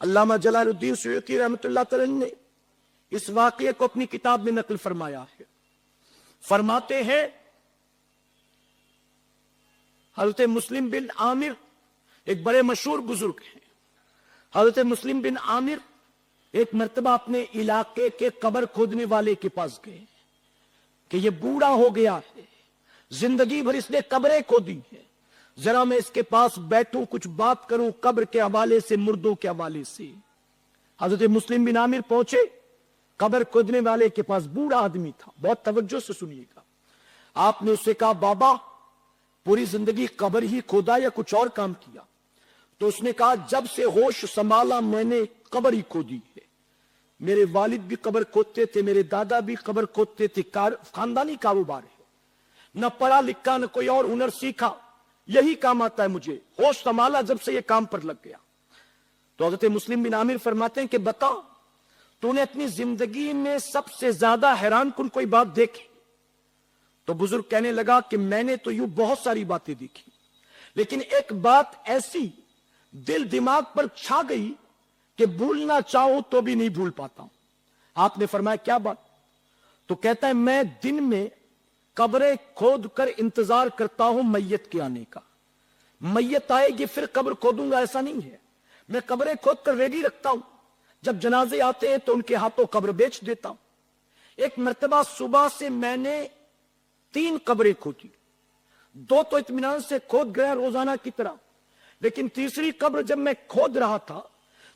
अल्लामा Jalaluddin Suyuti रहमतुल्लाह तआला ने इस वाक़ये को अपनी किताब में नकल फरमाया है। फरमाते हैं हज़रत मुस्लिम बिन आमिर एक बड़े मशहूर बुजुर्ग हैं। हज़रत मुस्लिम बिन आमिर एक मर्तबा अपने इलाके के कब्र खोदने वाले के पास गए कि ये बूढ़ा हो गया है, जिंदगी भर इसने कब्रें खोदी है, जरा मैं इसके पास बैठूं, कुछ बात करूं कब्र के हवाले से, मुर्दों के हवाले से। हजरत मुस्लिम बिन आमिर पहुंचे कब्र खोदने वाले के पास। बूढ़ा आदमी था, बहुत तवज्जो से सुनिएगा। आपने उससे कहा, बाबा पूरी जिंदगी कब्र ही खोदा या कुछ और काम किया? तो उसने कहा, जब से होश संभाला मैंने कब्र ही खोदी है। मेरे वालिद भी कब्र खोदते थे, मेरे दादा भी कब्र खोदते थे, खानदानी कारोबार है। न पढ़ा लिखा न कोई और हुनर सीखा, यही काम आता है मुझे। होश संभाला जब से ये काम पर लग गया। तो हज़रत मुस्लिम बिन आमिर फरमाते हैं कि बता, तूने अपनी जिंदगी में सबसे ज्यादा हैरान कुन कोई बात देखी? तो बुजुर्ग कहने लगा कि मैंने तो यूं बहुत सारी बातें देखी, लेकिन एक बात ऐसी दिल दिमाग पर छा गई कि भूलना चाहूं तो भी नहीं भूल पाता हूं। आपने फरमाया, क्या बात? तो कहता है, मैं दिन में कब्रें खोद कर इंतजार करता हूं मैयत के आने का। मैयत आएगी फिर कब्र खोदूंगा, ऐसा नहीं है। मैं कब्रें खोद कर रेडी रखता हूं, जब जनाजे आते हैं तो उनके हाथों कब्र बेच देता हूं। एक मर्तबा सुबह से मैंने 3 कब्रें खोदी, 2 तो इत्मीनान से खोद गया रोजाना की तरह, लेकिन तीसरी कब्र जब मैं खोद रहा था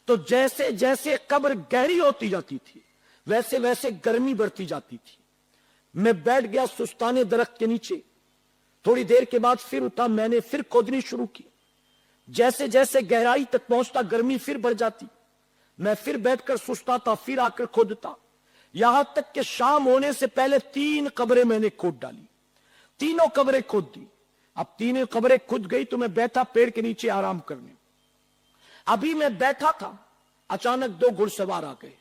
तो जैसे जैसे कब्र गहरी होती जाती थी वैसे वैसे गर्मी बढ़ती जाती थी। मैं बैठ गया सुस्ताने दरख्त के नीचे। थोड़ी देर के बाद फिर उठा, मैंने फिर खोदनी शुरू की। जैसे जैसे गहराई तक पहुंचता गर्मी फिर बढ़ जाती। मैं फिर बैठकर सुस्ताता, फिर आकर खोदता, यहां तक कि शाम होने से पहले 3 कब्रें मैंने खोद डाली। तीनों कब्रें खोद दी। अब 3 कब्रें खुद गई तो मैं बैठा पेड़ के नीचे आराम करने। अभी मैं बैठा था, अचानक 2 घुड़सवार आ गए।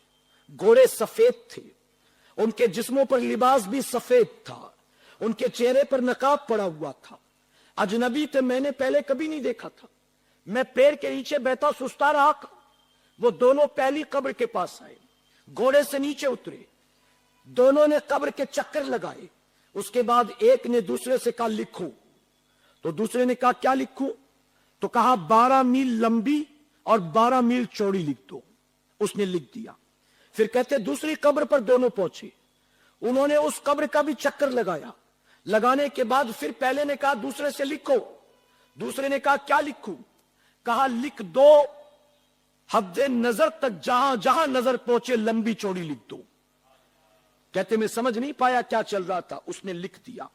घोड़े सफेद थे, उनके जिस्मों पर लिबास भी सफेद था, उनके चेहरे पर नकाब पड़ा हुआ था। अजनबी थे, मैंने पहले कभी नहीं देखा था। मैं पेड़ के नीचे बैठा सुस्ता रहा। वो दोनों पहली कब्र के पास आए, घोड़े से नीचे उतरे, दोनों ने कब्र के चक्कर लगाए। उसके बाद एक ने दूसरे से कहा, लिखो। तो दूसरे ने कहा, क्या लिखूं? तो कहा, 12 मील लंबी और 12 मील चौड़ी लिख दो। उसने लिख दिया। फिर कहते दूसरी कब्र पर दोनों पहुंचे, उन्होंने उस कब्र का भी चक्कर लगाया। लगाने के बाद फिर पहले ने कहा, दूसरे से लिखो। दूसरे ने कहा, क्या लिखूं? कहा, लिख दो, हद्दे नजर तक जहां जहां नजर पहुंचे लंबी चौड़ी लिख दो। कहते मैं समझ नहीं पाया क्या चल रहा था। उसने लिख दिया।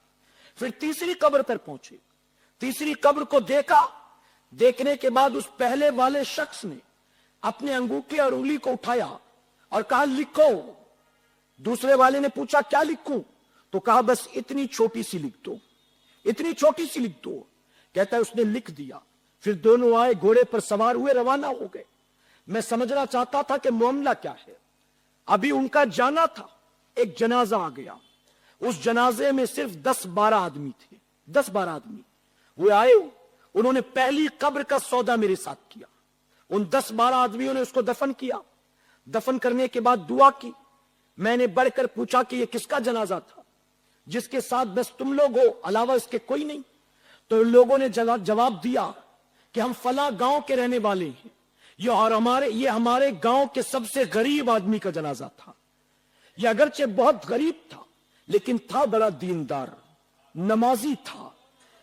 फिर तीसरी कब्र पर पहुंचे, तीसरी कब्र को देखा। देखने के बाद उस पहले वाले शख्स ने अपने अंगूठे और उंगली को उठाया और कहा, लिखो। दूसरे वाले ने पूछा, क्या लिखूं? तो कहा, बस इतनी छोटी सी लिख दो, इतनी छोटी सी लिख दो। कहता है उसने लिख दिया। फिर दोनों आए, घोड़े पर सवार हुए, रवाना हो गए। मैं समझना चाहता था कि मामला क्या है। अभी उनका जाना था, एक जनाजा आ गया। उस जनाजे में सिर्फ 10-12 आदमी थे, 10-12 आदमी। वो आए, उन्होंने पहली कब्र का सौदा मेरे साथ किया। उन 10-12 आदमियों ने उसको दफन किया। दफन करने के बाद दुआ की। मैंने बढ़कर पूछा कि ये किसका जनाजा था जिसके साथ बस तुम लोग हो, अलावा इसके कोई नहीं? तो लोगों ने जवाब दिया कि हम फला गांव के रहने वाले हैं, ये हमारे गांव के सबसे गरीब आदमी का जनाजा था। ये अगरचे बहुत गरीब था, लेकिन था बड़ा दीनदार, नमाजी था,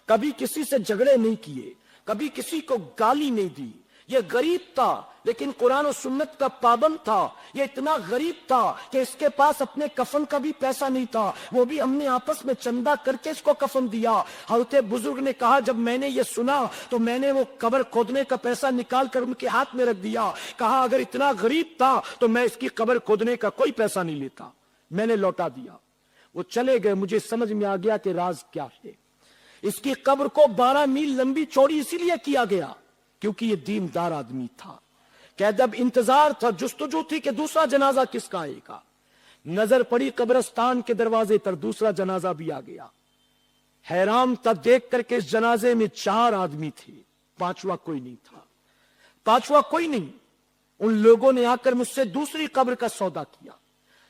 कभी किसी से झगड़े नहीं किए, कभी किसी को गाली नहीं दी। ये गरीब था लेकिन कुरान और सुन्नत का पाबंद था। ये इतना गरीब था कि इसके पास अपने कफन का भी पैसा नहीं था, वो भी हमने आपस में चंदा करके इसको कफन दिया। हज़रत बुजुर्ग ने कहा, जब मैंने ये सुना तो मैंने वो कब्र खोदने का पैसा निकाल कर उनके हाथ में रख दिया। कहा, अगर इतना गरीब था तो मैं इसकी कब्र खोदने का कोई पैसा नहीं लेता। मैंने लौटा दिया। वो चले गए। मुझे समझ में आ गया कि राज क्या है। इसकी कब्र को 12 मील लंबी चौड़ी इसीलिए किया गया क्योंकि ये दीनदार आदमी था। कहते अब इंतजार था, जुस्तजू थी कि दूसरा जनाजा किसका आएगा। नजर पड़ी कब्रिस्तान के दरवाजे पर, दूसरा जनाजा भी आ गया। हैरान था देख करके इस जनाजे में 4 आदमी थे, 5वां कोई नहीं था। 5वां कोई नहीं। उन लोगों ने आकर मुझसे दूसरी कब्र का सौदा किया,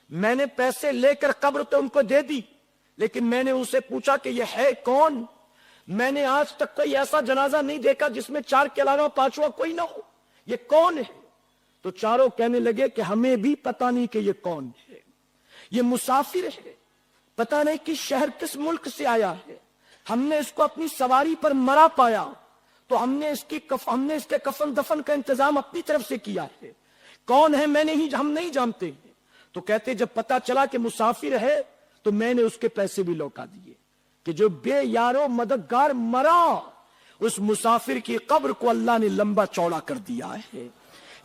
मैंने पैसे लेकर कब्र तो उनको दे दी, लेकिन मैंने उनसे पूछा कि यह है कौन? मैंने आज तक कोई ऐसा जनाजा नहीं देखा जिसमें 4 के अलावा 5वां कोई ना हो, ये कौन है? तो चारों कहने लगे कि हमें भी पता नहीं कि ये कौन है, ये मुसाफिर है, पता नहीं किस शहर किस मुल्क से आया है, हमने इसको अपनी सवारी पर मरा पाया तो हमने इसके कफन दफन का इंतजाम अपनी तरफ से किया है, कौन है हम नहीं जानते। तो कहते जब पता चला कि मुसाफिर है तो मैंने उसके पैसे भी लौटा दिए कि जो बेयारो मददगार मरा उस मुसाफिर की कब्र को अल्लाह ने लंबा चौड़ा कर दिया है।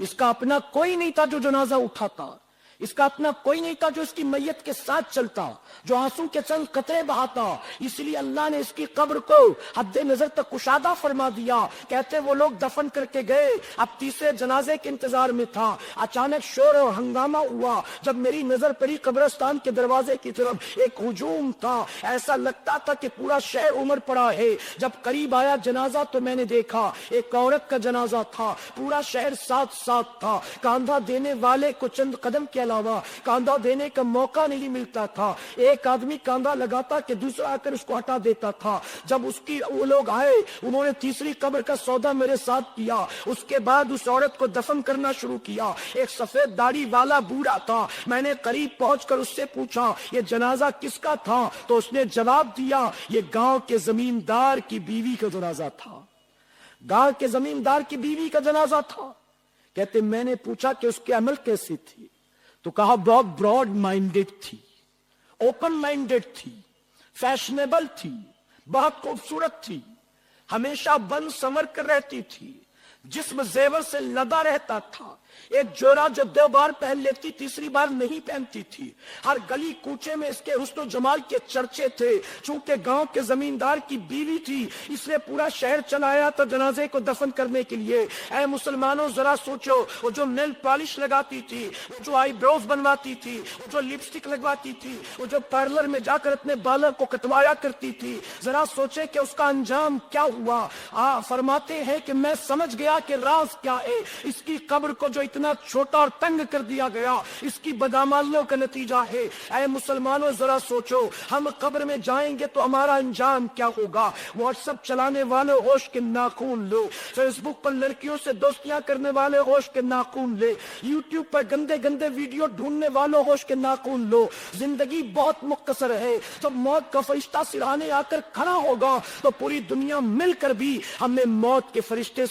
इसका अपना कोई नहीं था जो जनाजा उठाता, इसका अपना कोई नहीं था जो इसकी मैयत के साथ चलता, जो आंसू के चंद कतरे बहाता, इसलिए अल्लाह ने इसकी कब्र को हद्दे नजर तक कुशादा फरमा दिया। कहते वो लोग दफन करके गए, अब तीसरे जनाजे के इंतजार में था, अचानक शोर और हंगामा हुआ। जब मेरी नजर पड़ी कब्रिस्तान के दरवाजे की तरफ, एक हुजूम था, ऐसा लगता था कि पूरा शहर उमड़ पड़ा है। जब करीब आया जनाजा तो मैंने देखा एक औरत का जनाजा था, पूरा शहर साथ साथ था, कांधा देने वाले को चंद कदम के अलावा कांधा देने का मौका नहीं मिलता था। एक आदमी कांधा लगाता कि दूसरा आकर उसको हटा देता था। जब वो लोग आए, उन्होंने तीसरी कब्र का सौदा मेरे साथ किया, उसके बाद उस औरत को दफन करना शुरू किया। एक सफेद दाढ़ी वाला बूढ़ा था, मैंने करीब पहुंचकर उससे पूछा ये जनाजा किसका था, तो उसने जवाब दिया ये गांव के जमींदार की बीवी का जनाजा था, गांव के जमींदार की बीवी का जनाजा था। कहते मैंने पूछा कि उसके अमल कैसी थी, तो कहा बहुत ब्रॉड माइंडेड थी, ओपन माइंडेड थी, फैशनेबल थी, बहुत खूबसूरत थी, हमेशा बन संवर कर रहती थी, जिस्म जेवर से लदा रहता था, एक जोरा जब 2 बार पहन लेती तीसरी बार नहीं पहनती थी। हर गली कूचे में इसके हुस्न जमाल के चर्चे थे। चूंकि गांव के जमींदार की बीवी थी, इसलिए पूरा शहर चलाया था जनाजे को दफन करने के लिए। ऐ मुसलमानों जरा सोचो, वो जो नेल पॉलिश लगाती थी, वो जो आईब्रोज बनवाती थी, वो जो लिपस्टिक लगवाती थी, वो जो पार्लर में जाकर अपने बालों को कटवाया करती थी, जरा सोचे कि उसका अंजाम क्या हुआ। फरमाते हैं कि मैं समझ गया कि राज क्या है। इसकी कब्र को जो इतना छोटा और तंग कर दिया गया, इसकी बदामालियों का नतीजा है। ऐ मुसलमानों जरा सोचो, हम कब्र में जाएंगे तो हमारा अंजाम क्या होगा। व्हाट्सएप चलाने वाले होश के नाखून लो, फेसबुक पर लड़कियों से दोस्तियां करने वाले होश के नाखून ले, यूट्यूब पर गंदे गंदे वीडियो ढूंढने वालों होश के नाखून लो। जिंदगी बहुत मुख्तसर है, जब मौत का फरिश्ता सिरहाने आकर खड़ा होगा तो पूरी दुनिया मिलकर भी हमें मौत के फरिश्ते